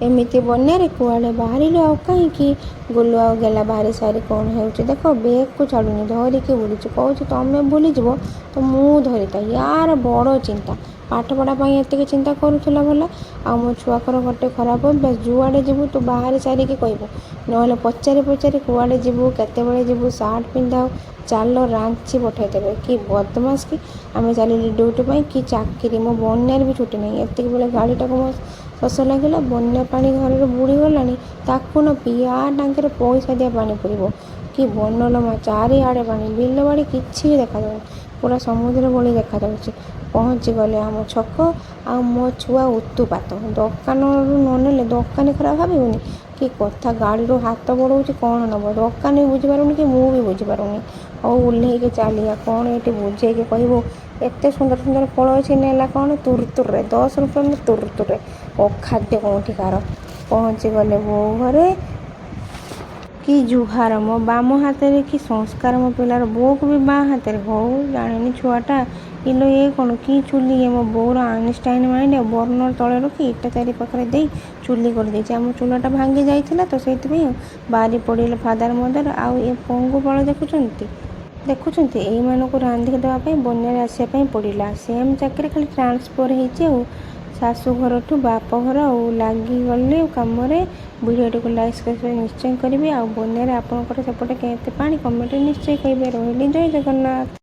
ଏମିତି ବନ୍ୟାରେ କୁଆଡ଼େ ବାହାରିଲୁ ଆଉ କାହିଁକି? ଗୁଲୁ ଆଉ ଗେଲା ବାହାରି ସାରି କ'ଣ ହେଉଛି ଦେଖ, ବେଗକୁ ଛାଡ଼ୁନି, ଧରିକି ବୁଲୁଛି। କହୁଛି ତମେ ଭୁଲିଯିବ ତ ମୁଁ ଧରିଥାଏ। ୟାର ବଡ଼ ଚିନ୍ତା, ପାଠପଢ଼ା ପାଇଁ ଏତିକି ଚିନ୍ତା କରୁଥିଲା ଭଲ। ଆଉ ମୋ ଛୁଆଙ୍କର ଗୋଟେ ଖରାପ ଅଭ୍ୟାସ, ଯୁଆଡ଼େ ଯିବୁ ତୁ ବାହାରି ସାରିକି କହିବୁ, ନହେଲେ ପଚାରି ପଚାରି କୁଆଡ଼େ ଯିବୁ, କେତେବେଳେ ଯିବୁ, ସାର୍ଟ ପିନ୍ଧାଉ, ଚାଲ ରାଞ୍ଚି ପଠାଇଦେବେ। କି ବଦମାସ କି! ଆମେ ଚାଲିଲି ଡ୍ୟୁଟି ପାଇଁ, କି ଚାକିରି! ମୋ ବନ୍ୟାରେ ବି ଛୁଟି ନାହିଁ। ଏତିକି ବେଳେ ଗାଡ଼ିଟାକୁ ମୋ ଶୋଷ ଲାଗିଲା। ବନ୍ୟା ପାଣି ଘରରେ ବୁଡ଼ିଗଲାଣି, ତାକୁ ନ ପିଇ ଆ ଟାଙ୍କିରେ ପଇସା ଦିଆ ପାଣି ପୁରିବ। କି ବନଲୋ, ଚାରିଆଡ଼େ ପାଣି, ବିଲ ବାଡ଼ି କିଛି ବି ଦେଖାଯାଉନି, ପୁରା ସମୁଦ୍ର ଭଳି ଦେଖାଯାଉଛି। ପହଞ୍ଚିଗଲେ ଆମ ଛକ। ଆଉ ମୋ ଛୁଆ ଉତୁପାତ, ଦୋକାନରୁ ନ ନେଲେ ଦୋକାନୀ ଖରାପ ଭାବିବନି। କି କଥା, ଗାଡ଼ିରୁ ହାତ ବଢ଼ଉଛି, କ'ଣ ନେବ? ଦୋକାନୀ ବି ବୁଝିପାରୁନି କି ମୁଁ ବି ବୁଝିପାରୁନି। ହଉ ଓହ୍ଲେଇକି ଚାଲିବା। କ'ଣ ଏଠି ବୁଝେଇକି କହିବୁ? ଏତେ ସୁନ୍ଦର ସୁନ୍ଦର ଫଳ ଅଛି, ନେଲା କ'ଣ ତୁରତୁରରେ, 10 rupees ତୁରତୁରରେ। ଅଖାଦ୍ୟ କୋଉଠିକାର। ପହଞ୍ଚିଗଲେ ବୋଉ ଘରେ। କି ଜୁହାର ମୋ ବାମ ହାତରେ, କି ସଂସ୍କାର ମୋ ପିଲାର। ବୋଉକୁ ବି ବାଁ ହାତରେ। ହଉ ଜାଣିନି ଛୁଆଟା। ଇଲୋ ଏ କ'ଣ, କି ଚୁଲି! ଏ ମୋ ବୋଉର ଆଇନଷ୍ଟାଇନ ମାଇଣ୍ଡ। ବର୍ଣ୍ଣର ତଳେ ରଖି ଇଟା ଚାରି ପାଖରେ ଦେଇ ଚୁଲି କରିଦେଇଛି। ଆମ ଚୁଲାଟା ଭାଙ୍ଗି ଯାଇଥିଲା ତ ସେଇଥିପାଇଁ ବାରି ପଡ଼ିଲେ ଫାଦର ମଦର। ଆଉ ଏ ପଙ୍ଗୁପାଳ ଦେଖୁଛନ୍ତି, ଏଇମାନଙ୍କୁ ରାନ୍ଧିକି ଦେବା ପାଇଁ ବନ୍ୟାରେ ଆସିବା ପାଇଁ ପଡ଼ିଲା। ସେମ୍ ଚାକିରି, ଖାଲି ଟ୍ରାନ୍ସଫର ହେଇଛି ଆଉ। ଶାଶୁଘରଠୁ ବାପଘର ଆଉ। ଲାଗିଗଲେ କାମରେ। ଭିଡ଼ିଓଟିକୁ ଲାଇକ୍ ସବସ୍କ୍ରାଇବ୍ ନିଶ୍ଚୟ କରିବେ। ଆଉ ବନ୍ୟାରେ ଆପଣଙ୍କର ସେପଟେ କେତେ ପାଣି, କମେଣ୍ଟରେ ନିଶ୍ଚୟ କହିବେ। ରହିଲି, ଜୟ ଜଗନ୍ନାଥ।